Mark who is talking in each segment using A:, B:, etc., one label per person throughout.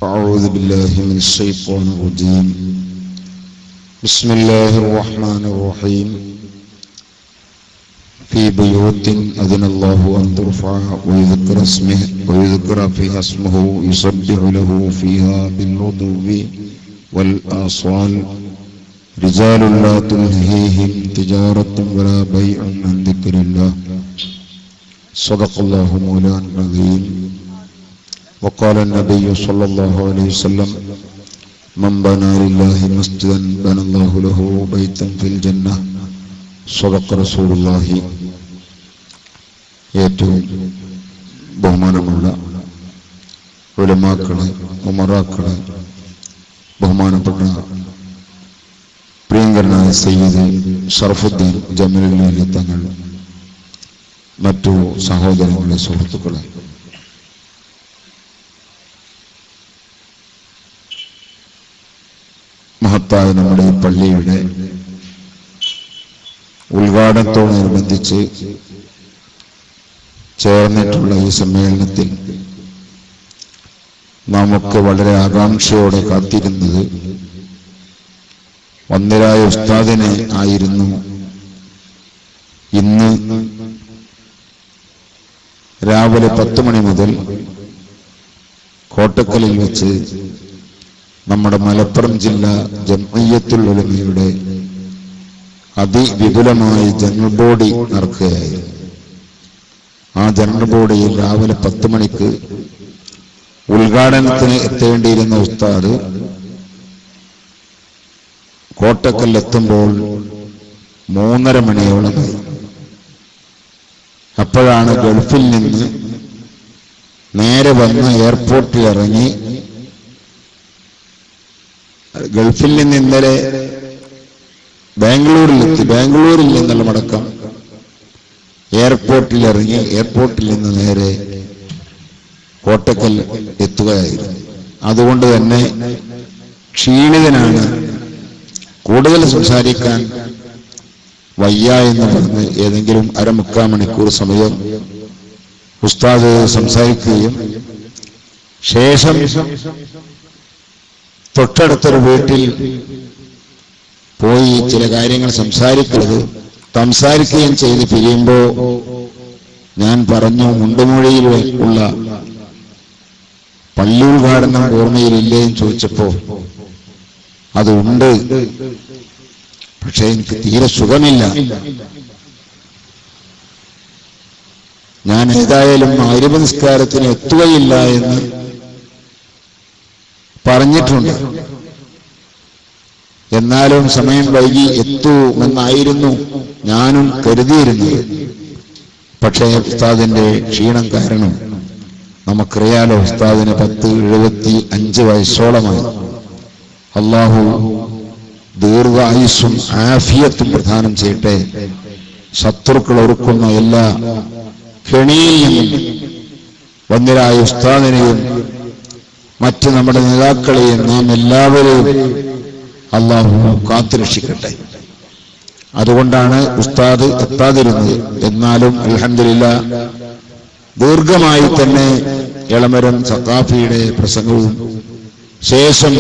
A: أعوذ بالله من الشيطان الرجيم بسم الله الرحمن الرحيم في بيوت أذن الله أن ترفع ويذكر فيها اسمه يسبح له فيها بالغدو والآصال رجال لا تلهيهم تجارة ولا بيع عن ذكر الله صدق الله مولانا العظيم. وقال النبي صلى الله عليه وسلم من بنى لله مسجدا بنى الله له بيتا في الجنة صدق رسول الله. ഏറ്റവും ബഹുമാനമുള്ള ഉലമാക്കളെ, ഉമറാക്കളെ, ബഹുമാനപ്പെട്ട പ്രിയങ്കരനായ സയ്യിദ് ഷറഫുദ്ദീൻ ജമലുൽ തങ്ങൾ, മറ്റു സഹോദരങ്ങളെ, സുഹൃത്തുക്കളെ, മഹത്തായ നമ്മുടെ ഈ പള്ളിയുടെ ഉദ്ഘാടനത്തോടനുബന്ധിച്ച് ചേർന്നിട്ടുള്ള ഈ സമ്മേളനത്തിൽ നമുക്ക് വളരെ ആകാംക്ഷയോടെ കാത്തിരുന്നത് ഒന്നരായ ഉസ്താദിനെ ആയിരുന്നു. ഇന്ന് രാവിലെ 10 മണി മുതൽ കോട്ടക്കലിൽ വെച്ച് നമ്മുടെ മലപ്പുറം ജില്ലാ ജംഇയ്യത്തുൽ ഉലമയുടെ അതിവിപുലമായ ജനറൽ ബോഡി നടക്കുകയായിരുന്നു. ആ ജനറൽ ബോഡിയിൽ രാവിലെ 10 മണിക്ക് ഉദ്ഘാടനത്തിന് എത്തേണ്ടിയിരുന്ന ഉസ്താദ് കോട്ടക്കൽ എത്തുമ്പോൾ 3:30 മണിയോളമായി. അപ്പോഴാണ് ഗൾഫിൽ നിന്ന് നേരെ വന്ന് എയർപോർട്ടിൽ ഇറങ്ങി. ഗൾഫിൽ നിന്ന് ഇന്നലെ ബാംഗ്ലൂരിലെത്തി. ബാംഗ്ലൂരിൽ നിന്നുള്ള മടക്കം എയർപോർട്ടിൽ ഇറങ്ങി. എയർപോർട്ടിൽ നിന്ന് നേരെ കോട്ടക്കൽ എത്തുകയായിരുന്നു. അതുകൊണ്ട് തന്നെ ക്ഷീണിതനാണ്. കൂടുതൽ സംസാരിക്കാൻ വയ്യ എന്ന് പറഞ്ഞ് ഏതെങ്കിലും 1/4 മണിക്കൂർ സമയം ഉസ്താദ് സംസാരിക്കുകയും ശേഷം തൊട്ടടുത്തൊരു വീട്ടിൽ പോയി ചില കാര്യങ്ങൾ സംസാരിക്കുകയും ചെയ്ത് പിരിയുമ്പോ ഞാൻ പറഞ്ഞു, മുണ്ടുമൊഴിയിൽ ഉള്ള പള്ളി ഉദ്ഘാടനം ഓർമ്മയിലില്ലേ എന്ന് ചോദിച്ചപ്പോ അതുണ്ട്, പക്ഷെ എനിക്ക് തീരെ സുഖമില്ല. ഞാൻ ഏതായാലും മഗ്‌രിബ് നിസ്കാരത്തിന് എത്തുകയില്ല എന്ന് പറഞ്ഞിട്ടുണ്ട്. എന്നാലും സമയം വൈകി എത്തുമെന്നായിരുന്നു ഞാനും കരുതിയിരുന്നത്. പക്ഷേ ഉസ്താദിന്റെ ക്ഷീണം കാരണം നമുക്കറിയാലോ, ഉസ്താദിന് 75 വയസ്സോളമായി. അള്ളാഹു ദീർഘായുസ്സും ആഫിയത്തും പ്രദാനം ചെയ്യട്ടെ. ശത്രുക്കൾ ഒരുക്കുന്ന എല്ലാ കെണിയിൽ നിന്നും വന്യരായ ഉസ്താദിനെയും മറ്റ് നമ്മുടെ നേതാക്കളെയും നാം എല്ലാവരെയും അള്ളാഹു കാത്തുരക്ഷിക്കട്ടെ. അതുകൊണ്ടാണ് ഉസ്താദ് എത്താതിരുന്നത്. എന്നാലും അൽഹംദുലില്ലാഹ് ദീർഘമായി തന്നെ എളമരം സഖാഫിയുടെ പ്രസംഗവും ശേഷം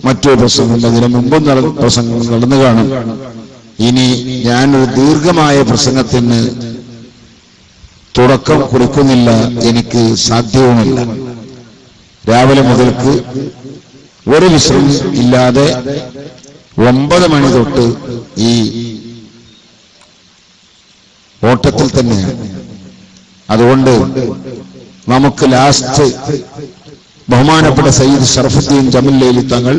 A: മറ്റൊരു പ്രസംഗം, അതിനു മുമ്പും പ്രസംഗം നടന്നു കാണും. ഇനി ഞാനൊരു ദീർഘമായ പ്രസംഗത്തിന് തുടക്കം കുറിക്കുന്നില്ല, എനിക്ക് സാധ്യവുമില്ല. രാവിലെ മുതൽക്ക് ഒരു വിശ്രമം ഇല്ലാതെ 9 മണി തൊട്ട് ഈ ഓട്ടത്തിൽ തന്നെയാണ്. അതുകൊണ്ട് നമുക്ക് ലാസ്റ്റ് ബഹുമാനപ്പെട്ട സയ്യിദ് ഷറഫുദ്ദീൻ ജമലുൽ തങ്ങൾ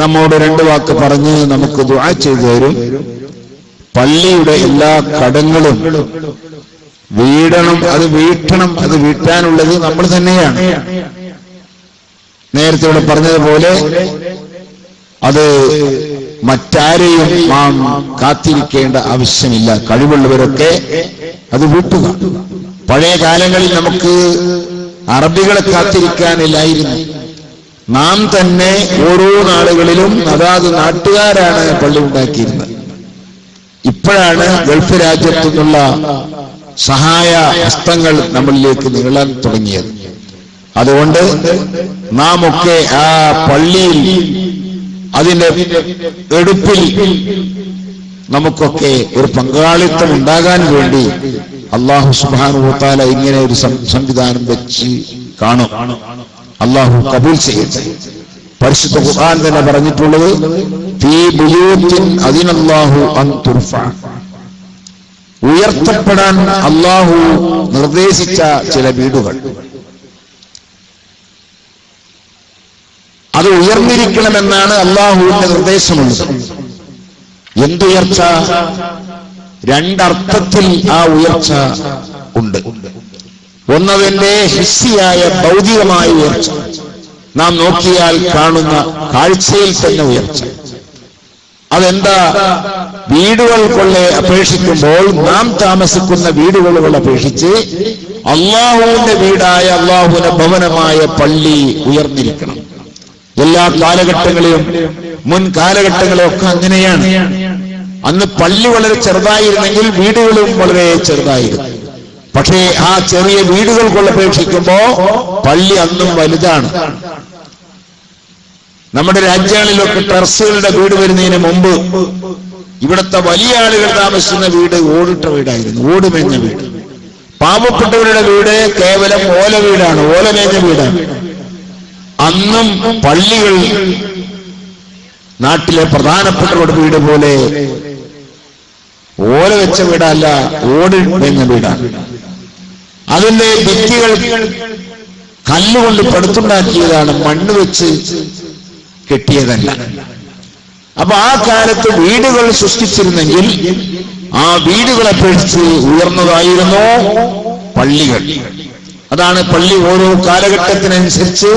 A: നമ്മോട് 2 വാക്ക് പറഞ്ഞ് നമുക്ക് ദുആ ചെയ്തു തരും. പള്ളിയുടെ എല്ലാ കടങ്ങളും വീടണം, അത് വീട്ടാനുള്ളത് നമ്മൾ തന്നെയാണ്. നേരത്തെ ഇവിടെ പറഞ്ഞതുപോലെ അത് മറ്റാരെയും നാം കാത്തിരിക്കേണ്ട ആവശ്യമില്ല. കഴിവുള്ളവരൊക്കെ അത് വീട്ടുക. പഴയ കാലങ്ങളിൽ നമുക്ക് അറബികളെ കാത്തിരിക്കാനില്ലായിരുന്നു. നാം തന്നെ ഓരോ നാടുകളിലും അതാത് നാട്ടുകാരാണ് പള്ളി ഉണ്ടാക്കിയിരുന്നത്. ഇപ്പോഴാണ് ഗൾഫ് രാജ്യത്തു നിന്നുള്ള സഹായ ഹസ്തങ്ങൾ നമ്മളിലേക്ക് നീളാൻ തുടങ്ങിയത്. അതുകൊണ്ട് നാം ഒക്കെ ആ പള്ളിയിൽ അതിന്റെ എടുപ്പിൽ നമുക്കൊക്കെ ഒരു പങ്കാളിത്തം ഉണ്ടാകാൻ വേണ്ടി അല്ലാഹു സുബ്ഹാനഹു വ തആല ഇങ്ങനെ ഒരു സംവിധാനം വെച്ച് കാണും. അല്ലാഹു കബൂൽ ചെയ്യട്ടെ. പരിശുദ്ധ ഖുർആൻ തന്നെ പറഞ്ഞിട്ടുള്ളത് ഫീ ബുയൂത്തിൻ അദിനല്ലാഹു അൻ തുർഫ, ഉയർത്തപ്പെടാൻ അല്ലാഹു നിർദ്ദേശിച്ച ചില വീടുകൾ, അത് ഉയർന്നിരിക്കണമെന്നാണ് അല്ലാഹുവിന്റെ നിർദ്ദേശമുള്ളത്. എന്തുയർച്ച? രണ്ടർത്ഥത്തിൽ ആ ഉയർച്ച ഉണ്ട്. ഒന്നതിന്റെ ഹിസ്സിയായ ഭൗതികമായ ഉയർച്ച, നാം നോക്കിയാൽ കാണുന്ന കാഴ്ചയിൽ തന്നെ ഉയർച്ച. അതെന്താ? വീടുകൾക്കുള്ള അപേക്ഷിക്കുമ്പോൾ നാം താമസിക്കുന്ന വീടുകളെ അപേക്ഷിച്ച് അല്ലാഹുവിന്റെ വീടായ അല്ലാഹുവിന്റെ ഭവനമായ പള്ളി ഉയർന്നിരിക്കണം. എല്ലാ കാലഘട്ടങ്ങളിലും മുൻ കാലഘട്ടങ്ങളിലും ഒക്കെ അങ്ങനെയാണ്. അന്ന് പള്ളി വളരെ ചെറുതായിരുന്നെങ്കിൽ വീടുകളും വളരെ ചെറുതായിരുന്നു. പക്ഷേ ആ ചെറിയ വീടുകൾക്കുള്ള അപേക്ഷിക്കുമ്പോ പള്ളി അന്നും വലുതാണ്. നമ്മുടെ രാജ്യങ്ങളിലൊക്കെ ടെറസുകളുടെ വീട് വരുന്നതിന് മുമ്പ് ഇവിടുത്തെ വലിയ ആളുകൾ താമസിക്കുന്ന വീട് ഓടിട്ട വീടായിരുന്നു, ഓടുമേഞ്ഞ വീട്. പാവപ്പെട്ടവരുടെ വീട് കേവലം ഓല വീടാണ്, ഓലമേഞ്ഞ വീടാണ്. അന്നും പള്ളികൾ നാട്ടിലെ പ്രധാനപ്പെട്ടവരുടെ വീട് പോലെ ഓല വെച്ച വീടല്ല, ഓട് മേഞ്ഞ വീടാണ്. അതിന്റെ ഭിത്തികൾ കല്ലുകൊണ്ട് പടുത്തുണ്ടാക്കിയതാണ്, മണ്ണ് വെച്ച് കെട്ടിയതല്ല. അപ്പൊ ആ കാലത്ത് വീടുകൾ സൃഷ്ടിച്ചിരുന്നെങ്കിൽ ആ വീടുകളെ അപേക്ഷിച്ച് ഉയർന്നതായിരുന്നു പള്ളികൾ. അതാണ് പള്ളി ഓരോ കാലഘട്ടത്തിനനുസരിച്ച്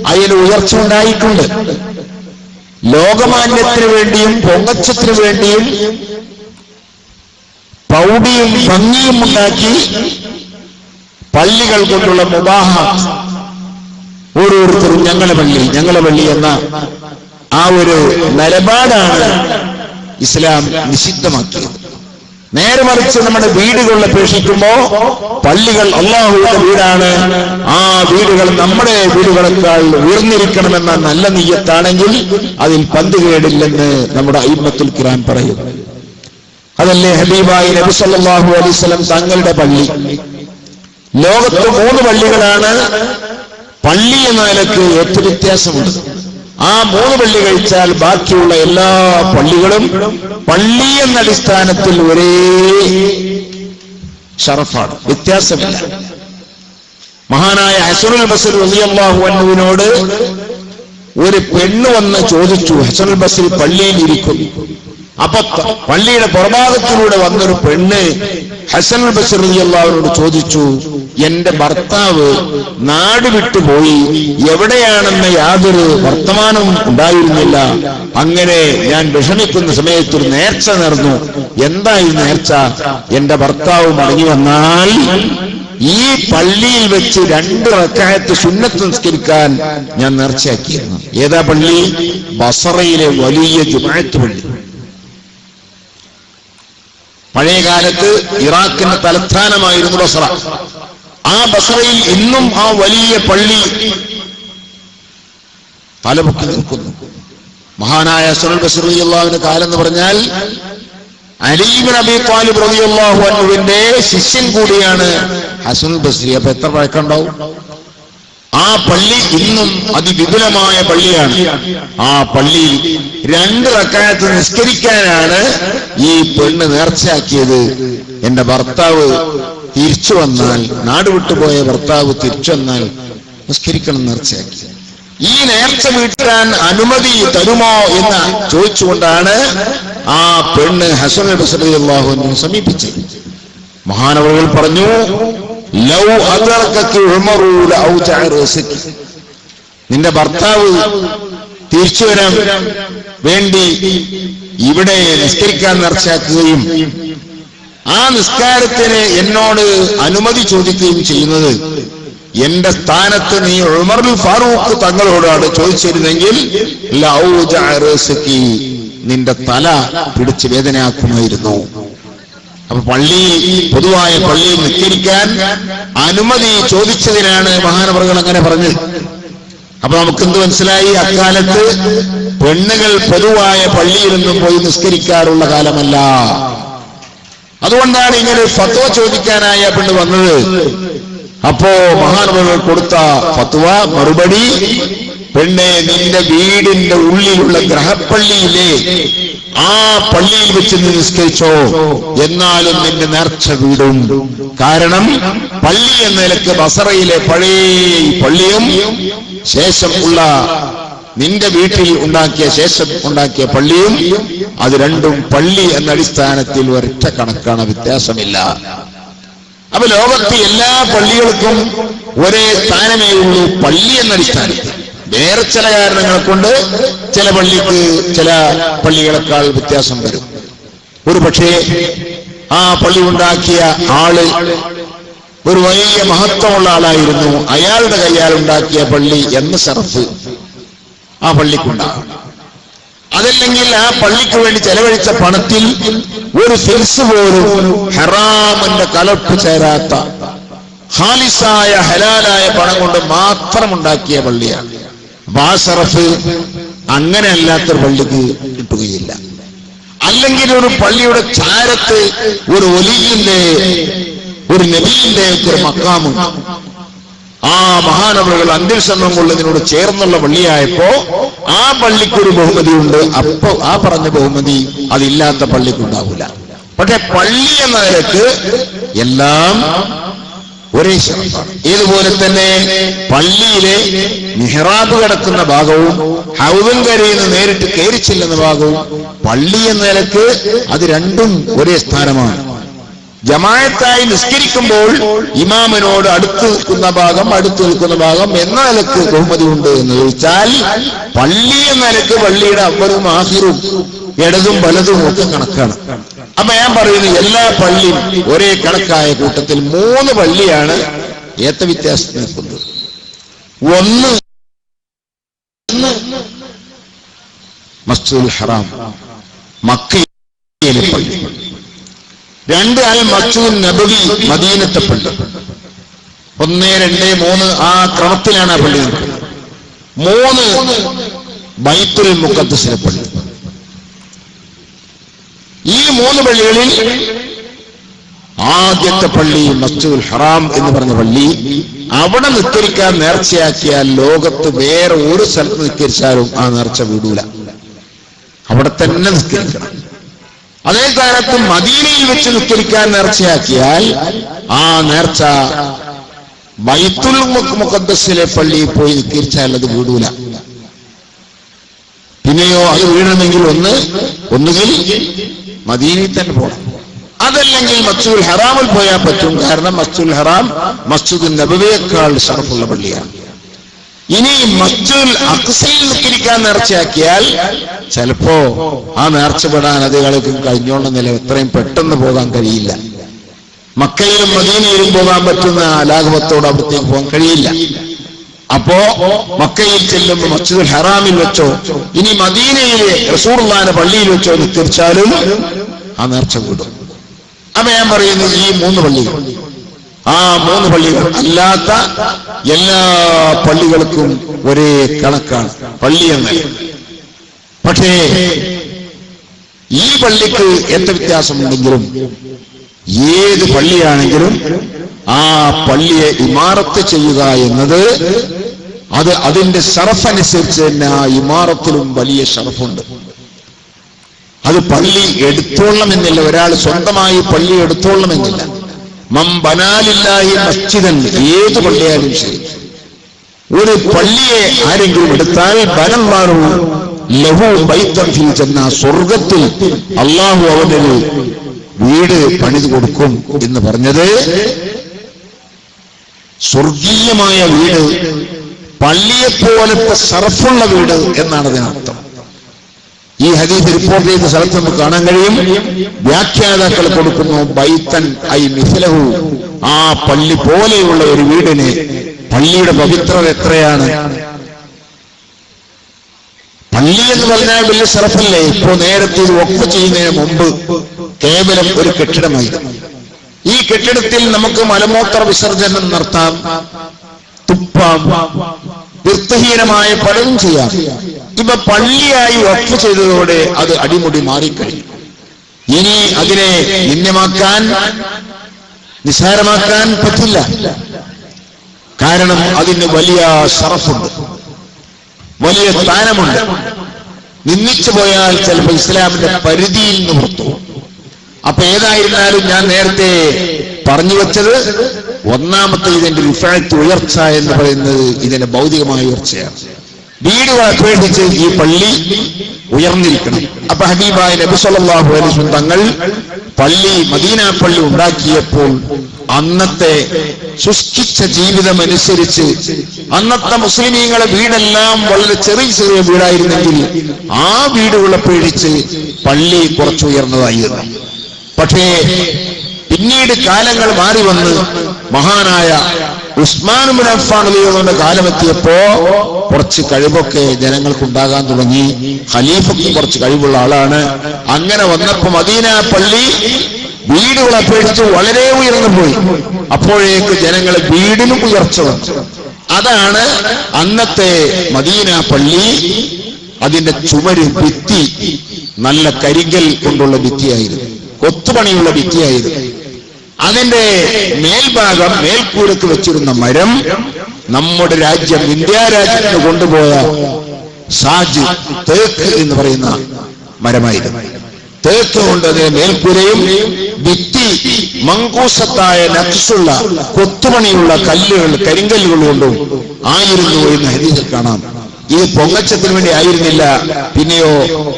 A: അതിന് ഉയർച്ച ഉണ്ടായിട്ടുണ്ട്. ലോകമാന്യത്തിന് വേണ്ടിയും പൊങ്ങച്ചത്തിന് വേണ്ടിയും പ്രൗഢിയും ഭംഗിയും ഉണ്ടാക്കി പള്ളികൾ കൊണ്ടുള്ള മുബാഹത്ത് ഓരോരുത്തരും ഞങ്ങളെ പള്ളി എന്ന ആ ഒരു നിലപാടാണ് ഇസ്ലാം നിഷിദ്ധമാക്കിയത്. നേരെ മറിച്ച് നമ്മുടെ വീടുകളിൽ അപേക്ഷിക്കുമ്പോ പള്ളികൾ അല്ലാഹുവിന്റെ വീടാണ്, ആ വീടുകൾ നമ്മുടെ വീടുകളെക്കാൾ ഉയർന്നിരിക്കണമെന്ന നല്ല നിയ്യത്താണെങ്കിൽ അതിൽ പന്തുകേടില്ലെന്ന് നമ്മുടെ അയിമ്മത്തുൽ കിറാം പറയും. അതല്ലേ ഹബീബായി നബി സല്ലല്ലാഹു അലൈഹി വസല്ലം തങ്ങളുടെ പള്ളി. ലോകത്ത് 3 പള്ളികളാണ് പള്ളി എന്ന നിലക്ക് ഏറ്റവും വ്യത്യാസമുണ്ട്. ആ 3 പള്ളി കഴിച്ചാൽ ബാക്കിയുള്ള എല്ലാ പള്ളികളും പള്ളി എന്ന അടിസ്ഥാനത്തിൽ ഒരേ ഷറഫാണ്, വ്യത്യാസമില്ല. മഹാനായ ഹസനുൽ ബസ്രി റളിയല്ലാഹു അൻഹുവിനോട് ഒരു പെണ്ണ് വന്ന് ചോദിച്ചു. ഹസനുൽ ബസ്രി പള്ളിയിൽ ഇരിക്കുന്നു. അപ്പൊ പള്ളിയുടെ പുറഭാഗത്തിലൂടെ വന്നൊരു പെണ്ണ് ഹസനുൽ ബസ്രി റളിയല്ലാഹു അൻഹുവിനോട് ചോദിച്ചു, എന്റെ ഭർത്താവ് നാട് വിട്ടുപോയി, എവിടെയാണെന്ന് യാതൊരു വർത്തമാനവും ഉണ്ടായിരുന്നില്ല. അങ്ങനെ ഞാൻ വിഷമിക്കുന്ന സമയത്തൊരു നേർച്ച നേർന്നു. എന്തായി നേർച്ച? എന്റെ ഭർത്താവ് മടങ്ങി വന്നാൽ ഈ പള്ളിയിൽ വെച്ച് 2 റക്അത്ത് സുന്നത്ത് നിസ്കരിക്കാൻ ഞാൻ നേർച്ചയാക്കിയിരുന്നു. ഏതാ പള്ളി? ബസറയിലെ വലിയ ജുമുഅത്ത് പള്ളി. പഴയ കാലത്ത് ഇറാഖിന്റെ തലസ്ഥാനമായിരുന്നു ബസറ. ആ ബസറയിൽ ഇന്നും ആ വലിയ പള്ളി തലപൊക്കി നിൽക്കുന്നു. മഹാനായ ഹസനുൽ ബസ്രി റളിയല്ലാഹുവിന്റെ കാലം എന്ന് പറഞ്ഞാൽ അലി ഇബ്നു അബീ ത്വാലിബ് റളിയല്ലാഹു അൻഹുവിന്റെ ശിഷ്യൻ കൂടിയാണ് ഹസനുൽ ബസ്രി. അപ്പൊ എത്ര പഴക്കമുണ്ടാവും? ആ പള്ളി ഇന്നും അതിവിപുലമായ പള്ളിയാണ്. ആ പള്ളിയിൽ 2 റക്അത്ത് നിസ്കരിക്കാനാണ് ഈ പെണ്ണ് നേർച്ചയാക്കിയത്. എന്റെ ഭർത്താവ് തിരിച്ചു വന്നാൽ, നാട് വിട്ടുപോയ ഭർത്താവ് തിരിച്ചു വന്നാൽ നിസ്കരിക്കണം നേർച്ചയാക്കി. ഈ നേർച്ച വീട്ടാൻ അനുമതി തരുമോ എന്ന് ചോദിച്ചുകൊണ്ടാണ് ആ പെണ്ണ് ഹസനുൽ ബസ്രി റളിയല്ലാഹു അൻഹു സമീപിച്ചത്. മഹാനവറുകൾ പറഞ്ഞു, ലൗ അദറകക ഉമറു ലഔജഅ റസകി, നിന്റെ ഭർത്താവ് തിരിച്ചു വരാൻ വേണ്ടി ഇവിടെ നിസ്കരിക്കാൻ നേർച്ചയാക്കുകയും ആ നിസ്കാരത്തിന് എന്നോട് അനുമതി ചോദിക്കുകയും ചെയ്യുന്നത് എന്റെ സ്ഥാനത്ത് നീ ഉമറുൽ ഫാറൂഖ് തങ്ങളോടാണ് ചോദിച്ചിരുന്നെങ്കിൽ ലഔജഅ റസകി, നിന്റെ തല പിടിച്ച് വേദനയാക്കുമായിരുന്നു. അപ്പൊ പൊതുവായ പള്ളിയിൽ നിസ്കരിക്കാൻ അനുമതി ചോദിച്ചതിനാണ് മഹാനവറുകൾ അങ്ങനെ പറഞ്ഞത്. അപ്പൊ നമുക്കെന്ത് മനസ്സിലായി? അക്കാലത്ത് പെണ്ണുങ്ങൾ പൊതുവായ പള്ളിയിലൊന്നും പോയി നിസ്കരിക്കാറുള്ള കാലമല്ല. അതുകൊണ്ടാണ് ഇങ്ങനെ ഫത്വ ചോദിക്കാനായ പെണ്ണ് വന്നത്. അപ്പോ മഹാനവറുകൾ കൊടുത്ത ഫത്വ മറുപടി, പെണ്ണെ, നിന്റെ വീടിന്റെ ഉള്ളിലുള്ള ഗ്രഹപ്പള്ളിയിലെ ആ പള്ളിയിൽ വെച്ച് നീ നിസ്കരിച്ചോ, എന്നാലും നിന്റെ നേർച്ച വീടും. കാരണം പള്ളി എന്ന നിലക്ക് ബസറയിലെ പഴയ പള്ളിയും ശേഷം ഉള്ള നിന്റെ വീട്ടിൽ ശേഷം ഉണ്ടാക്കിയ പള്ളിയും അത് രണ്ടും പള്ളി എന്ന അടിസ്ഥാനത്തിൽ ഒരൊറ്റ കണക്കാണ്, വ്യത്യാസമില്ല. അപ്പൊ ലോകത്ത് എല്ലാ പള്ളികൾക്കും ഒരേ സ്ഥാനമേ ഉള്ളൂ പള്ളി എന്ന അടിസ്ഥാനത്തിൽ. വേറെ ചില കാരണങ്ങളെ കൊണ്ട് ചില പള്ളിക്ക് ചില പള്ളികളെക്കാൾ വ്യത്യാസം വരും. ഒരു പക്ഷേ ആ പള്ളി ഉണ്ടാക്കിയ ആള് ഒരു വലിയ മഹത്വമുള്ള ആളായിരുന്നു, അയാളുടെ കയ്യാൽ ഉണ്ടാക്കിയ പള്ളി എന്ന ശറഫ് ആ പള്ളിക്കുണ്ടാകും. അതല്ലെങ്കിൽ ആ പള്ളിക്ക് വേണ്ടി ചെലവഴിച്ച പണത്തിൽ ഒരു ഫിൽസ് പോലും ഹറാമിന്റെ കലർപ്പ് ചേരാത്ത ഖാലിസായ ഹലാലായ പണം കൊണ്ട് മാത്രം ഉണ്ടാക്കിയ പള്ളിയാണ്. ആ ശറഫ് അങ്ങനെ അല്ലാത്തൊരു പള്ളിക്ക് കിട്ടുകയില്ല. അല്ലെങ്കിൽ ഒരു പള്ളിയുടെ ചാരത്ത് ഒരു ഒലിയുടെ ഒരു നബിയുടെ ഒരു മക്കാമുണ്ട്. ആ മഹാനവറുകൾ അന്ത്യസമം കൊള്ളതിനോട് ചേർന്നുള്ള പള്ളിയായപ്പോ ആ പള്ളിക്കൊരു ബഹുമതിയുണ്ട്. അപ്പൊ ആ പറഞ്ഞ ബഹുമതി അതില്ലാത്ത പള്ളിക്കുണ്ടാവില്ല. പക്ഷെ പള്ളി എന്ന നിലക്ക് എല്ലാം ഒരേ ശറഫാണ്. ഇതുപോലെ തന്നെ പള്ളിയിലെ മിഹ്റാബ് കിടക്കുന്ന ഭാഗവും ഹൗദുൽ കരയിൽ നിന്ന് നേരിട്ട് കയറി ചെല്ലുന്ന ഭാഗവും പള്ളി എന്ന നിലക്ക് അത് രണ്ടും ഒരേ സ്ഥാനമാണ്. ജമാഅത്തായി നിസ്കരിക്കുമ്പോൾ ഇമാമിനോട് അടുത്ത് നിൽക്കുന്ന ഭാഗം എന്ന നിലക്ക് ബഹുമതി ഉണ്ട് എന്ന് ചോദിച്ചാൽ, പള്ളി എന്ന നിലക്ക് പള്ളിയുടെ അവരും ആഹിറും ഇടതും വലതും ഒക്കെ കണക്കാണ്. അപ്പൊ ഞാൻ പറയുന്നു, എല്ലാ പള്ളിയും ഒരേ കണക്കായ കൂട്ടത്തിൽ 3 പള്ളിയാണ് ഏത്ത വ്യത്യാസം നിൽക്കുന്നത്. ഒന്ന് മസ്ജിദുൽ ഹറാം മക്കയിലെ പള്ളി, 2 അൽ മസ്ജിദുൻ നബവി മദീനത്തെ പള്ളി, 1, 2, 3 ആ ക്രമത്തിലാണ് ആ പള്ളി നിൽക്കുന്നത്. 3 ബൈത്തുൽ മുഖദ്ദസിലെ പള്ളി. ഈ 3 പള്ളികളിൽ ആദ്യത്തെ പള്ളി മസ്ജിദുൽ ഹറാം എന്ന് പറഞ്ഞ പള്ളി, അവിടെ നിസ്കരിക്കാൻ നേർച്ചയാക്കിയാൽ ലോകത്ത് വേറെ ഒരു സ്ഥലത്ത് നിസ്കരിച്ചാലും ആ നേർച്ച വിടൂല, അവിടെ തന്നെ നിസ്കരിക്കണം. അതേ കാലത്ത് മദീനയിൽ വെച്ച് നിസ്കരിക്കാൻ നേർച്ചയാക്കിയാൽ ആ നേർച്ച ബൈത്തുൽ മുഖദ്ദസിലെ പള്ളിയിൽ പോയി നിസ്കരിച്ചാൽ അത് വിടൂല. പിന്നെയോ അത് വീഴണമെങ്കിൽ ഒന്നുകിൽ മദീനയിൽ തന്നെ പോകണം, അതല്ലെങ്കിൽ മസ്ജിദുൽ ഹറാമിൽ പോയാൽ പറ്റും. കാരണം മസ്ജിദുൽ ഹറാം മസ്ജിദുൽ നബവിയേക്കാൾ ശറഫുള്ള പള്ളിയാണ്. ഇനി മസ്ജിദുൽ അഖ്സയിൽ നിസ്കരിക്കാൻ നേർച്ചയാക്കിയാൽ ചിലപ്പോ ആ നേർച്ച പെടാൻ അതുകൾക്ക് കഴിഞ്ഞോളുന്നില്ല, എത്രയും പെട്ടെന്ന് പോകാൻ കഴിയില്ല. മക്കയിലും മദീനയിലും പോകാൻ പറ്റുന്ന ലാഘവത്തോട് അവിടത്തേക്ക് പോകാൻ കഴിയില്ല. അപ്പോ മക്കയിൽ ചെല്ലുമ്പോൾ മസ്ജിദുൽ ഹറാമിൽ വെച്ചോ ഇനി മദീനയിലെ റസൂലുള്ളാഹിന്റെ പള്ളിയിൽ വെച്ചോ നിസ്കരിച്ചാലും ആ നേർച്ച വിടും. അപ്പൊ ഞാൻ പറയുന്നു, ഈ 3 പള്ളികൾ, ആ 3 പള്ളികൾ അല്ലാത്ത എല്ലാ പള്ളികൾക്കും ഒരേ കണക്കാണ് പള്ളി എന്ന്. പക്ഷേ ഈ പള്ളിക്ക് എന്ത് വ്യത്യാസമുണ്ടെങ്കിലും ഏത് പള്ളിയാണെങ്കിലും ആ പള്ളിയെ ഇമാറത്ത് ചെയ്യുക എന്നത് അത് അതിന്റെ ഷറഫനുസരിച്ച് തന്നെ ആ ഇമാറത്തിലും വലിയ ഷറഫുണ്ട്. അത് പള്ളി എടുത്തോളണമെന്നില്ല, ഒരാൾ സ്വന്തമായി പള്ളി എടുത്തോളണമെന്നില്ല. മം ബനാലില്ലാഹി മസ്ജിദൻ, ഏത് പള്ളിയാലും ശരി, ഒരു പള്ളിയെ ആരെങ്കിലും എടുത്താൽ ബനല്ലാഹു ലഹു ബൈതൻ ഫിൽ ജന്ന, സ്വർഗ്ഗത്തിൽ അല്ലാഹു അവന് വീട് പണിതു കൊടുക്കും എന്ന് പറഞ്ഞത് സ്വർഗീയമായ വീട്, പള്ളിയെപ്പോലത്തെ ഷറഫുള്ള വീട് എന്നാണ് അതിനർത്ഥം. ഈ ഹദീസ് റിപ്പോർട്ട് ചെയ്ത സ്ഥലത്ത് നമുക്ക് കാണാൻ കഴിയും. വ്യാഖ്യാതാക്കൾ കൊടുക്കുന്നു ബൈത്തൻ ഐ മിസ്ലഹു, ആ പള്ളി പോലെയുള്ള ഒരു വീടിന് പള്ളിയുടെ പവിത്രത എത്രയാണ്. പള്ളി എന്ന് പറഞ്ഞാൽ വലിയ ഷറഫല്ലേ? ഇപ്പോ നേരത്തെ ഇത് വഖഫ് ചെയ്യുന്നതിന് മുമ്പ് കേവലം ഒരു കെട്ടിടമായിരുന്നു. ഈ കെട്ടിടത്തിൽ നമുക്ക് മലമൂത്ര വിസർജനം നടത്താം, തുപ്പാം, വൃത്തിഹീനമായ പലതും ചെയ്യാം. ഇപ്പൊ പള്ളിയായി വഖഫ് ചെയ്തതോടെ അത് അടിമുടി മാറിക്കഴിഞ്ഞു. ഇനി അതിനെ നിന്ദ്യമാക്കാൻ, നിസ്സാരമാക്കാൻ പറ്റില്ല. കാരണം അതിന് വലിയ ഷറഫുണ്ട്, വലിയ സ്ഥാനമുണ്ട്. നിന്ദിച്ചു പോയാൽ ചിലപ്പോൾ ഇസ്ലാമിന്റെ പരിധിയിൽ നിന്ന് പുറത്തു. അപ്പൊ ഏതായിരുന്നാലും ഞാൻ നേരത്തെ പറഞ്ഞു വെച്ചത്, ഒന്നാമത്തെ ഇതിന്റെ റിഫഅത്ത്, ഉയർച്ച എന്ന് പറയുന്നത് ഇതിന്റെ ഭൗതികമായ ഉയർച്ചയാണ്. വീടുകൾ അപേക്ഷിച്ച് ഈ പള്ളി ഉയർന്നിരിക്കണം. അപ്പൊ ഹബീബായ നബി സല്ലല്ലാഹു അലൈഹി വസല്ലം തങ്ങൾ പള്ളി, മദീന പള്ളി ഉണ്ടാക്കിയപ്പോൾ അന്നത്തെ ശുഷ്കിച്ച ജീവിതം അനുസരിച്ച് അന്നത്തെ മുസ്ലിമീങ്ങളെ വീടെല്ലാം വളരെ ചെറിയ ചെറിയ വീടായിരുന്നെങ്കിൽ ആ വീടുകളെ പേടിച്ച് പള്ളി കുറച്ച് ഉയർന്നതായിരുന്നു. പക്ഷേ പിന്നീട് കാലങ്ങൾ മാറി വന്ന് മഹാനായ ഉസ്മാൻ ഇബ്നു അഫ്ഫാൻ റളിയല്ലാഹുവിന്റെ കാലമെത്തിയപ്പോ കുറച്ച് കഴിവൊക്കെ ജനങ്ങൾക്കുണ്ടാകാൻ തുടങ്ങി. ഖലീഫയ്ക്ക് കുറച്ച് കഴിവുള്ള ആളാണ്. അങ്ങനെ വന്നപ്പോ മദീന പള്ളി വീടുകൾ അപേക്ഷിച്ച് വളരെ ഉയർന്നു പോയി. അപ്പോഴേക്ക് ജനങ്ങൾ വീടിനും ഉയർച്ച വന്നു. അതാണ് അന്നത്തെ മദീന പള്ളി. അതിന്റെ ചുമര്, ഭിത്തി നല്ല കരിങ്കൽ കൊണ്ടുള്ള ഭിത്തിയായിരുന്നു, കൊത്തുപണിയുള്ള ഭിത്തിയായിരുന്നു. അതിന്റെ മേൽഭാഗം, മേൽക്കൂരക്ക് വെച്ചിരുന്ന മരം നമ്മുടെ രാജ്യം, ഇന്ത്യ രാജ്യത്തിന് കൊണ്ടുപോയ സാജ്, തേക്ക് എന്ന് പറയുന്ന മരമായിരുന്നു. തേക്ക് കൊണ്ട് അതിന്റെ മേൽക്കൂരയും ഭിത്തി മങ്കൂസത്തായ നഖ്സുള്ള കൊത്തുപണിയുള്ള കല്ലുകൾ, കരിങ്കല്ലുകൾ കൊണ്ടും ആയിരുന്നു എന്ന് ഹദീസിൽ കാണാം. ഇത് പൊങ്ങച്ചത്തിന് വേണ്ടി ആയിരുന്നില്ല. പിന്നെയോ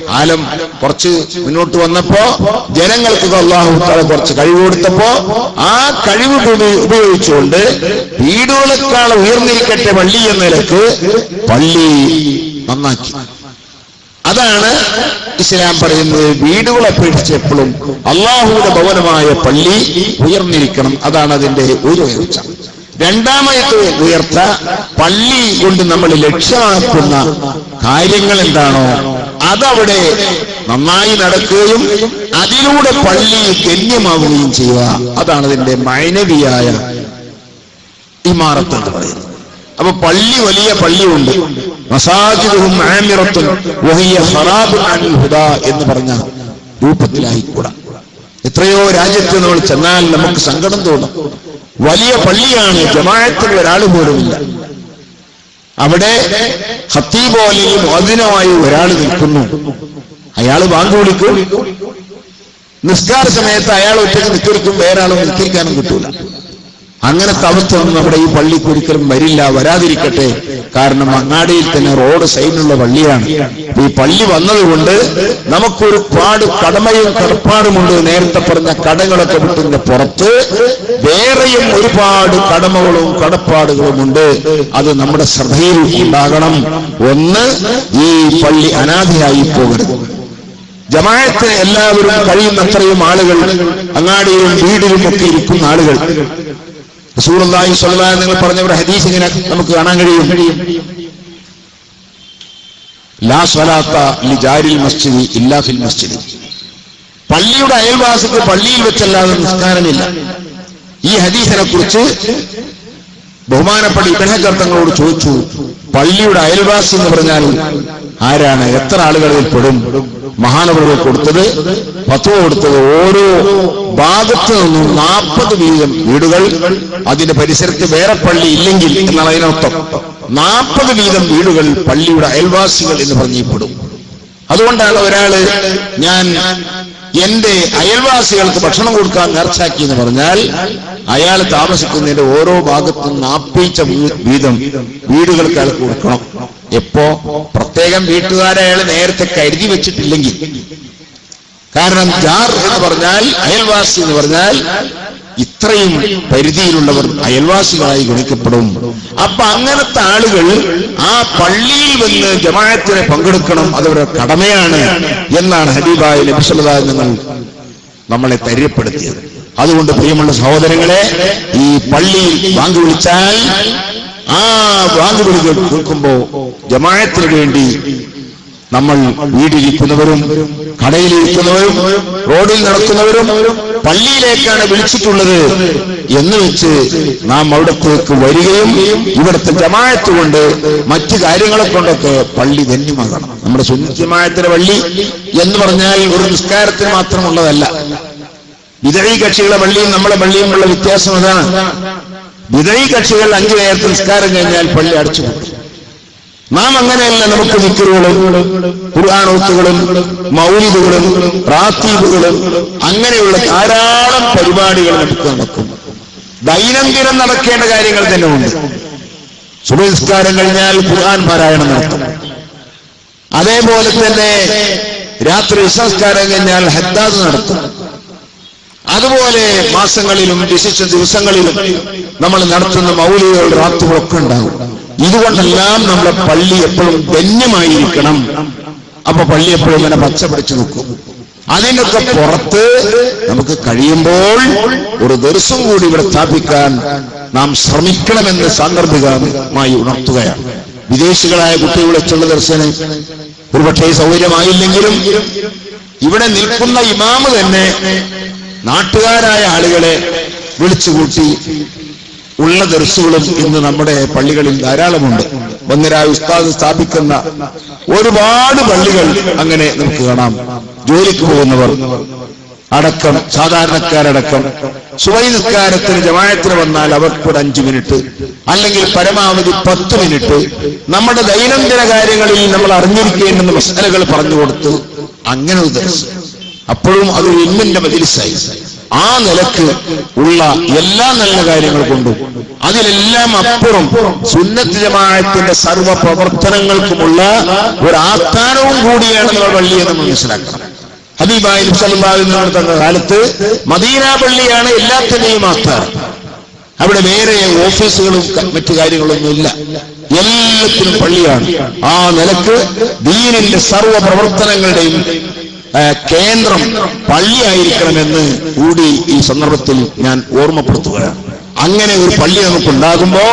A: കാലം കുറച്ച് മുന്നോട്ട് വന്നപ്പോ ജനങ്ങൾക്ക് അല്ലാഹു തആല കുറച്ച് കഴിവ് കൊടുത്തപ്പോ ആ കഴിവ് ഉപയോഗിച്ചുകൊണ്ട് വീടുകളെക്കാൾ ഉയർന്നിരിക്കട്ടെ പള്ളി എന്ന നിലക്ക് പള്ളി നന്നാക്കി. അതാണ് ഇസ്ലാം പറയുന്നത്, വീടുകളെ അപേക്ഷിച്ച് എപ്പോഴും അല്ലാഹുവിന്റെ ഭവനമായ പള്ളി ഉയർന്നിരിക്കണം. അതാണ് അതിന്റെ ഒരു ഉയർച്ച. രണ്ടാമത്തെ ഉയർച്ച, പള്ളി കൊണ്ട് നമ്മൾ ലക്ഷ്യമാക്കുന്ന കാര്യങ്ങൾ എന്താണോ അതവിടെ നന്നായി നടക്കുകയും അതിലൂടെ പള്ളി ഗണ്യമാവുകയും ചെയ്യുക. അതാണ് ഇതിന്റെ മൈനവിയായ ഇമാറത്ത് എന്ന് പറയുന്നത്. അപ്പൊ പള്ളി, വലിയ പള്ളിയുണ്ട്. മസാജിദുഹും ആമിറത്തുൻ വഹിയ ഖറാബുൻ അനിൽ ഹുദാ എന്ന് പറഞ്ഞ രൂപത്തിലായിക്കൂടാ. എത്രയോ രാജ്യത്ത് നമ്മൾ ചെന്നാൽ നമുക്ക് സങ്കടം തോന്നും. വലിയ പള്ളിയാണ്, ജമാഅത്തിന് ഒരാൾ പോലുമില്ല. അവിടെ ഖത്തീബോ അല്ലെങ്കിൽ മുഅദ്ദിനുമായി ഒരാൾ നിൽക്കുന്നു. അയാൾ ബാങ്ക് വിളിക്കും. നിസ്കാര സമയത്ത് അയാൾ ഒറ്റയ്ക്ക് നിൽക്കും, വേറെ ആളും നിൽക്കാനും കിട്ടൂല. അങ്ങനത്തെ അവസ്ഥയൊന്നും നമ്മുടെ ഈ പള്ളിക്ക് ഒരിക്കലും വരില്ല, വരാതിരിക്കട്ടെ. കാരണം അങ്ങാടിയിൽ തന്നെ റോഡ് സൈഡിലുള്ള പള്ളിയാണ്. ഈ പള്ളി വന്നതുകൊണ്ട് നമുക്കൊരുപാട് കടമയും കടപ്പാടുമുണ്ട്. നേരത്തെ പറഞ്ഞ കടങ്ങളൊക്കെ വിട്ടതിന്റെ പുറത്ത് വേറെയും ഒരുപാട് കടമകളും കടപ്പാടുകളുമുണ്ട്. അത് നമ്മുടെ ശ്രദ്ധയിൽ ഉണ്ടാകണം. ഒന്ന്, ഈ പള്ളി അനാഥയായി പോകരുത്. ജമാഅത്തിന് എല്ലാവരും കഴിയുന്നത്രയും ആളുകൾ അങ്ങാടിയിലും വീടിലും ഒക്കെ ഇരിക്കുന്ന ആളുകൾ. റസൂലുള്ളാഹി സ്വല്ലല്ലാഹു അലൈഹി വസല്ലം പറഞ്ഞ ഒരു ഹദീസ് ഇങ്ങനെ നമുക്ക് കാണാൻ കഴിയും. ലാ സ്വലാത്ത ലിജാരിൽ മസ്ജിദി ഇല്ലാ ഫിൽ മസ്ജിദി. പള്ളിയുടെ അയൽവാസിക്ക് പള്ളിയിൽ വെച്ചല്ലാതെ നിസ്കാരമില്ല. ഈ ഹദീസിനെ കുറിച്ച് ബഹുമാനപ്പെട്ട ഇബ്നു ഹജർ തങ്ങളോട് ചോദിച്ചു, പള്ളിയുടെ അയൽവാസി എന്ന് പറഞ്ഞാൽ ആരാണ്, എത്ര ആളുകളിൽ പെടും? മഹാനവറുകൾ കൊടുത്തത്, ഫത്വ കൊടുത്തത്, ഓരോ ഭാഗത്തു നിന്നും 40 വീതം വീടുകൾ, അതിന്റെ പരിസരത്ത് വേറെ പള്ളി ഇല്ലെങ്കിൽ എന്നാണ് അതിനർത്ഥം. 40 വീതം വീടുകൾ പള്ളിയുടെ അയൽവാസികൾ എന്ന് പറഞ്ഞപ്പെടും. അതുകൊണ്ടാണ് ഒരാള് ഞാൻ എന്റെ അയൽവാസികൾക്ക് ഭക്ഷണം കൊടുക്കാൻ നേർച്ചാക്കി എന്ന് പറഞ്ഞാൽ അയാൾ താമസിക്കുന്നതിന്റെ ഓരോ ഭാഗത്തും 40 വീതം വീടുകൾക്ക് അയാൾ കൊടുക്കണം. എപ്പോ? പ്രത്യേകം വീട്ടുകാരെ അയാൾ നേരത്തെ കരുതി വെച്ചിട്ടില്ലെങ്കിൽ. കാരണം ജാർ എന്ന് പറഞ്ഞാൽ, അയൽവാസി എന്ന് പറഞ്ഞാൽ ഇത്രയും പരിധിയിലുള്ളവർ അയൽവാസികളായി ഗണിക്കപ്പെടും. അപ്പൊ അങ്ങനത്തെ ആളുകൾ ആ പള്ളിയിൽ വന്ന് ജമാഅത്തിനെ പങ്കെടുക്കണം, അതവരുടെ കടമയാണ് എന്നാണ് ഹബീബായ നബി സല്ലല്ലാഹു അലൈഹി വസല്ലം നമ്മളെ ധൈര്യപ്പെടുത്തിയത്. അതുകൊണ്ട് പ്രിയമുള്ള സഹോദരങ്ങളെ, ഈ പള്ളിയിൽ ബാങ്ക് വിളിച്ചാൽ ആ ബാങ്ക് വിളി കേൾക്കുമ്പോ ജമാഅത്തിന് വേണ്ടി നമ്മൾ വീടിരിക്കുന്നവരും കടയിലിരിക്കുന്നവരും റോഡിൽ നടക്കുന്നവരും പള്ളിയിലേക്കാണ് വിളിച്ചിട്ടുള്ളത് എന്ന് വെച്ച് നാം അവിടത്തേക്ക് വരികയും ഇവിടുത്തെ ജമാഅത്ത് കൊണ്ട് മറ്റു കാര്യങ്ങളെ കൊണ്ടൊക്കെ പള്ളി ധന്യമാകണം. നമ്മുടെ സുന്നത്ത് ജമാഅത്തിന്റെ പള്ളി എന്ന് പറഞ്ഞാൽ ഒരു നിസ്കാരത്തിന് മാത്രമുള്ളതല്ല. വിദഈ കക്ഷികളുടെ പള്ളിയും നമ്മുടെ പള്ളിയുമുള്ള വ്യത്യാസം അതാണ്. വിദഈ കക്ഷികൾ 5 നേരത്തെ നിസ്കാരം കഴിഞ്ഞാൽ പള്ളി അടച്ചുപൂട്ടും. നാം അങ്ങനെയല്ല. നമുക്ക് ദിക്റുകളും ഖുർആൻ ഓത്തുകളും മൗലിദുകളും റാത്തീബുകളും അങ്ങനെയുള്ള ധാരാളം പരിപാടികൾ നമുക്ക് നടക്കും. ദൈനംദിനം നടക്കേണ്ട കാര്യങ്ങൾ തന്നെ ഉണ്ട്. സുബഹി നിസ്കാരം കഴിഞ്ഞാൽ ഖുർആൻ പാരായണം നടത്തും. അതേപോലെ തന്നെ രാത്രി നിസ്കാരം കഴിഞ്ഞാൽ ഹദ്ദാദ് നടത്തും. അതുപോലെ മാസങ്ങളിലും വിശിഷ്ട ദിവസങ്ങളിലും നമ്മൾ നടത്തുന്ന മൗലിദുകൾ റാത്തുകളൊക്കെ ഉണ്ടാകും. ഇതുകൊണ്ടെല്ലാം നമ്മുടെ പള്ളി എപ്പോഴും ധന്യമായിരിക്കണം. അപ്പൊ പള്ളി എപ്പോഴും ഇങ്ങനെ പച്ച പിടിച്ചു നിൽക്കും. അതിനൊക്കെ പുറത്ത് നമുക്ക് കഴിയുമ്പോൾ ഒരു ദിവസം കൂടി ഇവിടെ സ്ഥാപിക്കാൻ നാം ശ്രമിക്കണമെന്ന് സാന്ദർഭികമായി ഉണർത്തുകയാണ്. വിദേശികളായ കുട്ടികളെ വെച്ചുള്ള ദർശനം ഒരുപക്ഷേ സൗകര്യമായില്ലെങ്കിലും ഇവിടെ നിൽക്കുന്ന ഇമാമ് തന്നെ നാട്ടുകാരായ ആളുകളെ വിളിച്ചുകൂട്ടി ഉള്ള ദർസുകളും ഇന്ന് നമ്മുടെ പള്ളികളിൽ ധാരാളമുണ്ട്. ഒന്നരായ ഉസ്താദ് സ്ഥാപിക്കുന്ന ഒരുപാട് പള്ളികൾ അങ്ങനെ നമുക്ക് കാണാം. ജോലിക്ക് പോകുന്നവർ അടക്കം, സാധാരണക്കാരടക്കം സുബഹി നിസ്കാരത്തിന് ജമാഅത്തിന് വന്നാൽ അവർക്ക് ഒരു 5 മിനിറ്റ് അല്ലെങ്കിൽ പരമാവധി 10 മിനിറ്റ് നമ്മുടെ ദൈനംദിന കാര്യങ്ങളിൽ നമ്മൾ അറിഞ്ഞിരിക്കേണ്ടുന്ന മസലകൾ പറഞ്ഞു കൊടുത്ത് അങ്ങനെ ഒരു ദർസ്. അപ്പോഴും അതൊരു ഇൽമിന്റെ മജ്‌ലിസായി. ആ നിലക്ക് ഉള്ള എല്ലാ നല്ല കാര്യങ്ങൾ കൊണ്ടും അതിലെല്ലാം അപ്പുറം സുന്നത്ത് ജമാഅത്തിന്റെ സർവ്വ പ്രവർത്തനങ്ങൾക്കുമുള്ള ഒരു ആസ്ഥാനവും കൂടിയാണ് നമ്മുടെ പള്ളിയെ നമ്മൾ മനസ്സിലാക്കണം. ഹബീബായ നബി സല്ലല്ലാഹു അലൈഹി വസല്ലം തന്ന കാലത്ത് മദീന പള്ളിയാണ് എല്ലാത്തിന്റെയും ആസ്ഥാനം. അവിടെ വേറെ ഓഫീസുകളും മറ്റു കാര്യങ്ങളൊന്നുമില്ല. എല്ലാത്തിനും പള്ളിയാണ്. ആ നിലക്ക് ദീനിന്റെ സർവ്വ പ്രവർത്തനങ്ങളുടെയും കേന്ദ്രം പള്ളിയായിരിക്കണമെന്ന് കൂടി ഈ സന്ദർഭത്തിൽ ഞാൻ ഓർമ്മപ്പെടുത്തുകയാണ്. അങ്ങനെ ഒരു പള്ളി നമുക്കുണ്ടാകുമ്പോ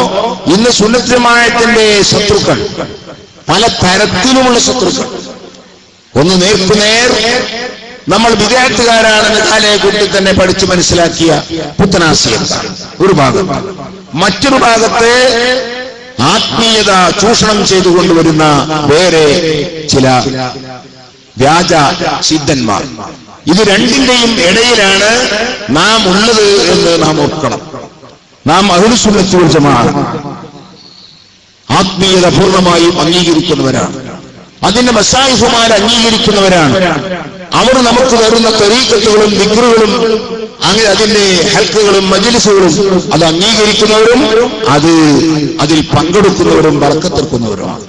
A: ഇന്ന് സുന്നത്ത് ജമാഅത്തിന്റെ ശത്രുക്കൾ, പല തരത്തിലുമുള്ള ശത്രുക്കൾ, ഒന്ന് നേർക്കുനേർ നമ്മൾ വിദ്യാർത്ഥികാരാണെന്ന് കാലയെ കൂട്ടി തന്നെ പഠിച്ചു മനസ്സിലാക്കിയ പുത്തനാശയം ഒരു ഭാഗം. മറ്റൊരു ഭാഗത്തെ ആത്മീയത ചൂഷണം ചെയ്തുകൊണ്ടുവരുന്ന വേറെ ചില വ്യാജ സിദ്ധന്മാർ. ഇത് രണ്ടിന്റെയും ഇടയിലാണ് നാം ഉള്ളത് എന്ന് നാം ഓർക്കണം. നാം അഹ്ലുസ് സുന്നത്ത് വൽ ജമാഅത്ത് ആത്മീയത പൂർണ്ണമായും അംഗീകരിക്കുന്നവരാണ്. അതിന്റെ മശായിഖുമാർ അംഗീകരിക്കുന്നവരാണ്. അവർ നമുക്ക് തരുന്ന ത്വരീഖത്തുകളും ദിക്റുകളും അങ്ങനെ അതിന്റെ ഹൽഖകളും മജ്‌ലിസുകളും അത് അംഗീകരിക്കുന്നവരും അതിൽ പങ്കെടുക്കുന്നവരും ബർക്കത്തെടുക്കുന്നവരുമാണ്.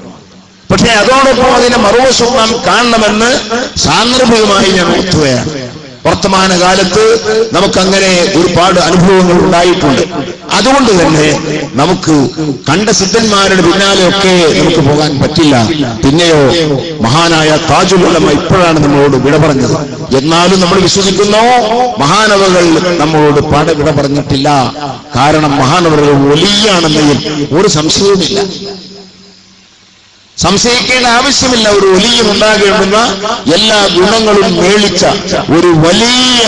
A: പക്ഷേ അതോടൊപ്പം അതിനെ മറുവശം നാം കാണണമെന്ന് സാന്ദർഭികമായി ഞാൻ ഓർത്തുകയാണ്. വർത്തമാനകാലത്ത് നമുക്കങ്ങനെ ഒരുപാട് അനുഭവങ്ങൾ ഉണ്ടായിട്ടുണ്ട്. അതുകൊണ്ട് തന്നെ നമുക്ക് കണ്ട സിദ്ധന്മാരുടെ പിന്നാലെയൊക്കെ നമുക്ക് പോകാൻ പറ്റില്ല. പിന്നെയോ മഹാനായ താജുൽ ഉലമ ഇപ്പോഴാണ് നമ്മളോട് വിട പറഞ്ഞത്. എന്നാലും നമ്മൾ വിശ്വസിക്കുന്നു മഹാനവകൾ നമ്മളോട് വിട പറഞ്ഞിട്ടില്ല. കാരണം മഹാനവകൾ വലിയാണെന്നതിൽ ഒരു സംശയവുമില്ല, സംശയിക്കേണ്ട ആവശ്യമില്ല. ഒരു വലിയ ഉണ്ടാകേണ്ടുന്ന എല്ലാ ഗുണങ്ങളും മേളിച്ച ഒരു വലിയ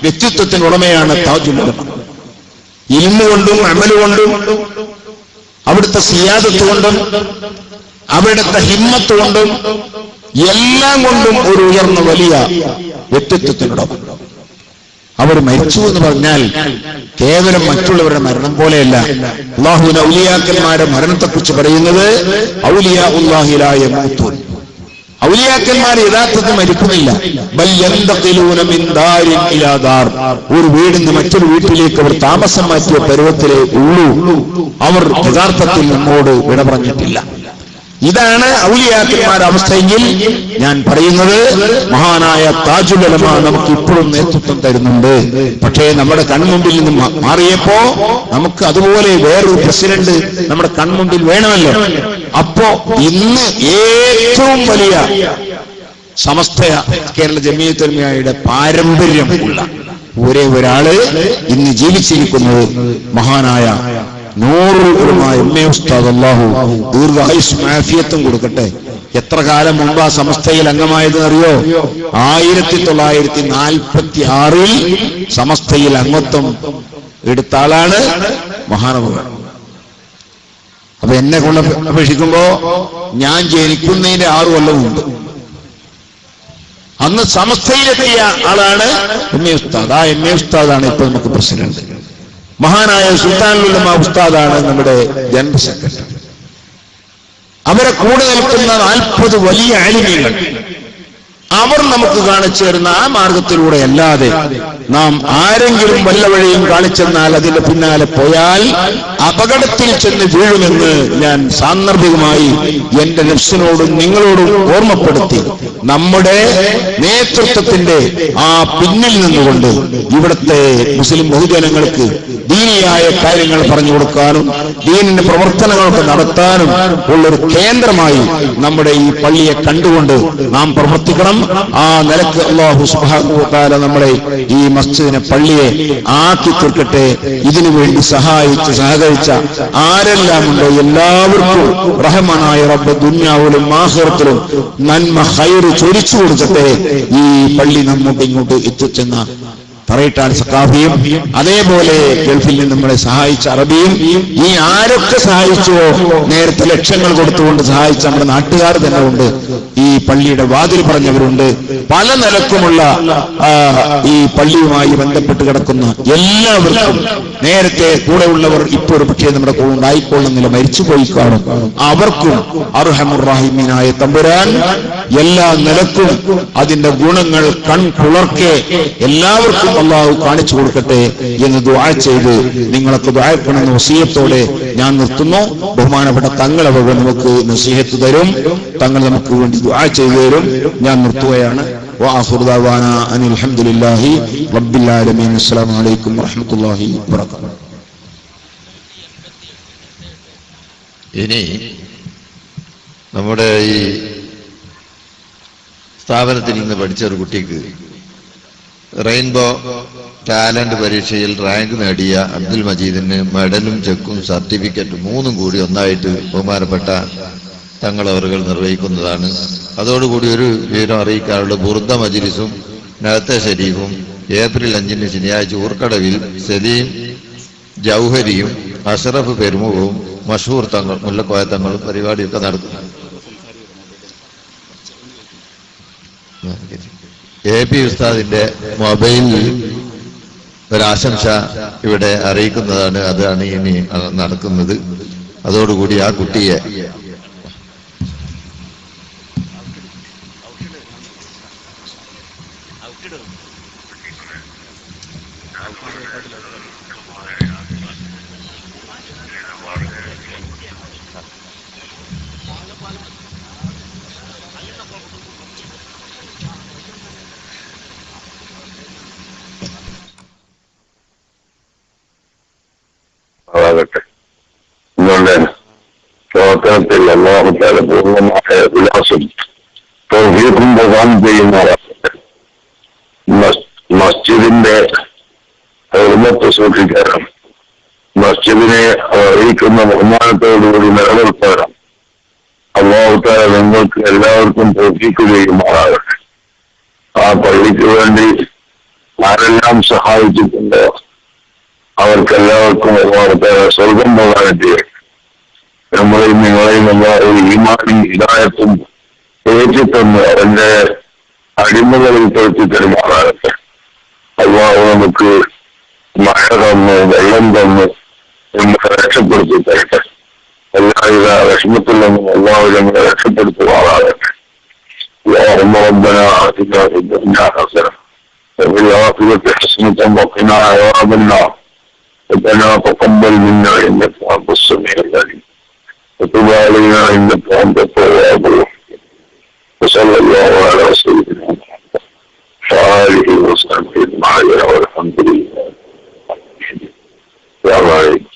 A: വ്യക്തിത്വത്തിനുടമയാണ് താജുൽ ഉലമ. ഇൽമു കൊണ്ടും അമല് കൊണ്ടും അവിടുത്തെ സിയാദത്ത് കൊണ്ടും അവിടുത്തെ ഹിമ്മത്ത് കൊണ്ടും എല്ലാം കൊണ്ടും ഒരു ഉയർന്ന വലിയ വ്യക്തിത്വത്തിനുടമ. അവർ മരിച്ചു എന്ന് പറഞ്ഞാൽ കേവലം മറ്റുള്ളവരുടെ മരണം പോലെയല്ല. അല്ലാഹുവിന്റെ ഔലിയാക്കന്മാരുടെ മരണത്തെക്കുറിച്ച് പറയുന്നത് ഔലിയാഉല്ലാഹി ലാ യമൂതൂൻ, ഔലിയാക്കന്മാർ യഥാർത്ഥത്തിൽ മരിക്കുന്നില്ല. ബൽ യന്തഖിലൂന മിൻ ദാരിൻ ഇലാ ദാർ, ഒരു വീടിൽ നിന്ന് മറ്റൊരു വീട്ടിലേക്ക് അവർ താമസം മാറ്റിയ പരുവത്തിലേ ഉള്ളൂ. അവർ യഥാർത്ഥത്തിൽ നമ്മോട് വിട പറഞ്ഞിട്ടില്ല. ഇതാണ് ഔലിയാക്കന്മാരുടെ അവസ്ഥയെങ്കിൽ ഞാൻ പറയുന്നത് മഹാനായ താജുൽ ഉലമ നമുക്ക് ഇപ്പോഴും നേതൃത്വം തരുന്നുണ്ട്. പക്ഷേ നമ്മുടെ കൺമുമ്പിൽ നിന്ന് മാറിയപ്പോ നമുക്ക് അതുപോലെ വേറൊരു പ്രസിഡന്റ് നമ്മുടെ കൺമുമ്പിൽ വേണമല്ലോ. അപ്പോ ഇന്ന് ഏറ്റവും വലിയ സമസ്ത കേരള ജമിയത്തുൽ ഉലമയുടെ പാരമ്പര്യം ഉള്ള ഒരേ ഒരാള് ഇന്ന് ജീവിച്ചിരിക്കുന്നത് മഹാനായ നൂറുൽ ഉലമ എം എ ഉസ്താദ്, അല്ലാഹു ദീർഘായുസ്സും ആഫിയത്തും കൊടുക്കട്ടെ. എത്ര കാലം മുമ്പ് ആ സമസ്തയിൽ അംഗമായത് അറിയോ? 1946 സമസ്തയിൽ അംഗത്വം എടുത്ത ആളാണ് മഹാനവറുകൾ. അപ്പൊ എന്നെ കൊണ്ട് അപേക്ഷിക്കുമ്പോ ഞാൻ ജനിക്കുന്നതിന്റെ 6 കൊല്ലം മുമ്പ് അന്ന് സമസ്തയിലെത്തിയ ആളാണ് എം എ ഉസ്താദ്. ആ എം എ ഉസ്താദാണ് ഇപ്പൊ നമുക്ക് പ്രസിഡന്റ്. മഹാനായ സുൽത്താനുൽ ഉലമ ഉസ്താദാണ് നമ്മുടെ ജനറൽ സെക്രട്ടറി. അവരെ കൂടെ നിൽക്കുന്ന 40 വലിയ ആലിമീങ്ങൾ, അവർ നമുക്ക് കാണിച്ചു തരുന്ന ആ മാർഗത്തിലൂടെ അല്ലാതെ നാം ആരെങ്കിലും വല്ല വഴിയും കാണിച്ചെന്നാൽ അതിന്റെ പിന്നാലെ പോയാൽ അപകടത്തിൽ ചെന്ന് വീഴുമെന്ന് ഞാൻ സാന്ദർഭികമായി എന്റെ നഫ്സിനോടും നിങ്ങളോടും ഓർമ്മപ്പെടുത്തി നമ്മുടെ നേതൃത്വത്തിന്റെ ആ പിന്നിൽ നിന്നുകൊണ്ട് ഇവിടുത്തെ മുസ്ലിം ബഹുജനങ്ങൾക്ക് ദീനിയായ കാര്യങ്ങൾ പറഞ്ഞു കൊടുക്കാനും ദീനിന്റെ പ്രവർത്തനങ്ങളൊക്കെ നടത്താനും ഉള്ളൊരു കേന്ദ്രമായി നമ്മുടെ ഈ പള്ളിയെ കണ്ടുകൊണ്ട് നാം പ്രവർത്തിക്കണം. ആ നിലക്ക് അല്ലാഹു സുബ്ഹാനഹു വ തആല നമ്മളെ ഈ മസ്ജിദിനെ പള്ളിയെ ആക്കി തീർക്കട്ടെ. ഇതിനു വേണ്ടി സഹകരിച്ച ആരെല്ലാം ഉണ്ടോ എല്ലാവർക്കും റഹ്മാനായ റബ്ബ് ദുനിയാവിലും ആഖിറത്തിലും നന്മ ഖൈർ ചൊരിച്ചു കൊടുക്കട്ടെ. ഈ പള്ളി നമ്മോട്ട് ഇങ്ങോട്ട് എത്തിച്ചെന്ന പറയിട്ടാൽ സഖാഫിയും അതേപോലെ ഗൾഫിൽ നിന്ന് നമ്മളെ സഹായിച്ച അറബിയും ഈ ആരൊക്കെ സഹായിച്ചുവോ, നേരത്തെ ലക്ഷങ്ങൾ കൊടുത്തുകൊണ്ട് സഹായിച്ച നമ്മുടെ നാട്ടുകാർ തന്നെ ഉണ്ട്. ഈ പള്ളിയുടെ വാതിൽ പറഞ്ഞവരുണ്ട്. പല നിലക്കുമുള്ള ഈ പള്ളിയുമായി ബന്ധപ്പെട്ട് കിടക്കുന്ന എല്ലാവർക്കും, നേരത്തെ കൂടെ ഉള്ളവർ ഇപ്പോൾ ഒരു പക്ഷേ നമ്മുടെ കൂടെ ഉണ്ടായിക്കൊള്ളുന്നില്ല, മരിച്ചുപോയി കാണും, അവർക്കും അർഹമുർ-റഹീമീനായ തമ്പുരാൻ എല്ലാ നിലക്കും അതിന്റെ ഗുണങ്ങൾ കൺകുളർക്കെ എല്ലാവർക്കും അല്ലാഹു കാണിച്ചു കൊടുക്കട്ടെ എന്ന് ദുആ ചെയ്ത് നിങ്ങളൊക്കെ ദുആക്കണമെന്ന വസിയത്തോടെ ഞാൻ നിർത്തുന്നു. ബഹുമാനപ്പെട്ട തങ്ങൾ അവർ നമുക്ക് നസീഹത്ത് തരും, തങ്ങൾ നമുക്ക് വേണ്ടി ദുആ ചെയ്തു തരും. ഞാൻ നിർത്തുകയാണ്. വആഖിറു ദഅവാനാ അനിൽ ഹംദുലില്ലാഹി റബ്ബിൽ ആലമീൻ. അസ്സലാമു അലൈക്കും വറഹ്മത്തുള്ളാഹി വബറകാതുഹു.
B: ഇനി നമ്മുടെ ഈ സ്ഥാപനത്തിൽ നിന്ന് പഠിച്ച ഒരു കുട്ടിക്ക് റെയിൻബോ ടാലന്റ് പരീക്ഷയിൽ റാങ്ക് നേടിയ അബ്ദുൽ മജീദിന് മെഡലും ചെക്കും സർട്ടിഫിക്കറ്റും 3 കൂടി ഒന്നായിട്ട് ബഹുമാനപ്പെട്ട തങ്ങൾ അവറുകൾ നിർവഹിക്കുന്നതാണ്. അതോടുകൂടി ഒരു വിവരം അറിയിക്കാനുള്ള ബുർദ മജ്ലിസും നഅത്തെ ഷരീഫും ഏപ്രിൽ 5 ശനിയാഴ്ച ഊർക്കടവിൽ സലീം ജൗഹരിയും അഷ്റഫ് പെരുമുഖവും മഷൂർ തങ്ങൾ മുല്ലക്കോയ തങ്ങളും പരിപാടിയൊക്കെ നടത്തും. AP ഉസ്താദിന്റെ മൊബൈലിൽ ഒരാശംസ ഇവിടെ അറിയിക്കുന്നതാണ്. അതാണ് ഇനി നടക്കുന്നത്. അതോടുകൂടി ആ കുട്ടിയെ
C: ആകട്ടെ. ഇന്നുകൊണ്ട് പ്രവർത്തനത്തിൽ അല്ലാഹു തആല പൂർണ്ണമായ വിലാസം തൗഫീഖും പ്രദാനം ചെയ്യുന്നവരാകട്ടെ. മസ്ജിദിന്റെ ഹുർമത്ത് സൂക്ഷിക്കാനും മസ്ജിദിനെ അറിയിക്കുന്ന ബഹുമാനത്തോടുകൂടി നിലനിർത്താനും അല്ലാഹു തആല നിങ്ങൾക്ക് എല്ലാവർക്കും തൗഫീഖ് ചെയ്യുമാറാകട്ടെ. ആ പള്ളിക്ക് വേണ്ടി ആരെല്ലാം സഹായിച്ചിട്ടുണ്ടോ അവർക്കെല്ലാവർക്കും സ്വർഗം പോകാൻ ചെയ്യട്ടെ. നമ്മളെയും നിങ്ങളെയും എല്ലാവരും ഈമാനും ഹിദായത്തും ഏറ്റിത്തന്ന് അവന്റെ അടിമകളിൽ പെടുത്തി തരുമാറാകട്ടെ. അല്ലാഹു നമുക്ക് മഴ തന്ന് വെള്ളം തന്ന് നമ്മളെ രക്ഷപ്പെടുത്തി തരട്ടെ. എല്ലാവിധ വിഷമത്തിൽ നിന്നും എല്ലാവരും നമ്മളെ രക്ഷപ്പെടുത്തുമാറാകട്ടെ. اللهم ربنا آتنا في الدنيا حسنة وفي الآخرة حسنة وقنا عذاب النار. ربنا تقبل منا انك انت السميع العليم وتب علينا انك انت التواب الرحيم. وصلى الله على سيدنا محمد وآله وصحبه أجمعين والحمد لله. السلام عليكم.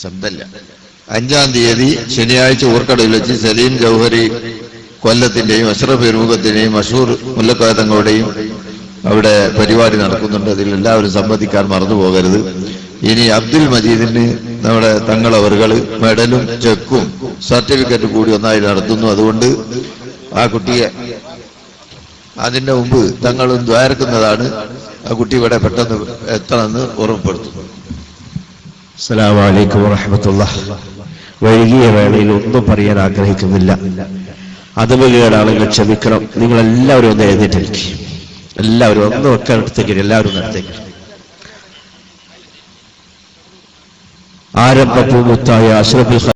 B: ശബ്ദമില്ല. 5-ാം തീയതി ശനിയാഴ്ച ഊർക്കടയിൽ വെച്ച് സലീം ജൗഹരി കൊല്ലത്തിന്റെയും അഷ്റഫ് പെരുമുഖത്തിന്റെയും മഷൂർ മുല്ലക്കോയ തങ്ങളുടെയും അവിടെ പരിപാടി നടക്കുന്നുണ്ട്. അതിൽ എല്ലാവരും സംബന്ധിക്കാൻ മറന്നു പോകരുത്. ഇനി അബ്ദുൽ മജീദിന് നമ്മുടെ തങ്ങളവറുകള് മെഡലും ചെക്കും സർട്ടിഫിക്കറ്റ് കൂടി ഒന്നായി നടത്തുന്നു. അതുകൊണ്ട് ആ കുട്ടിയെ അതിന്റെ മുമ്പ് തങ്ങളും ദ്വാരക്കുന്നതാണ്. ആ കുട്ടി ഇവിടെ പെട്ടെന്ന് എത്തണമെന്ന് ഓർമ്മപ്പെടുത്തുന്നു.
D: അസ്സലാമു അലൈക്കും വറഹ്മത്തുള്ളാഹി. വൈകിയ വേളയിൽ ഒന്നും പറയാൻ ആഗ്രഹിക്കുന്നില്ല. അതുപോലെയാണെങ്കിൽ ക്ഷമിക്കണം. നിങ്ങൾ എല്ലാവരും ഒന്ന് എഴുന്നേറ്റിരിക്കും. എല്ലാവരും ഒന്ന് വെക്കാൻ എടുത്തേക്ക്. എല്ലാവരും നടത്തേക്ക്. ആരംഭ പൂമുത്തായ അഷ്റഫുൽ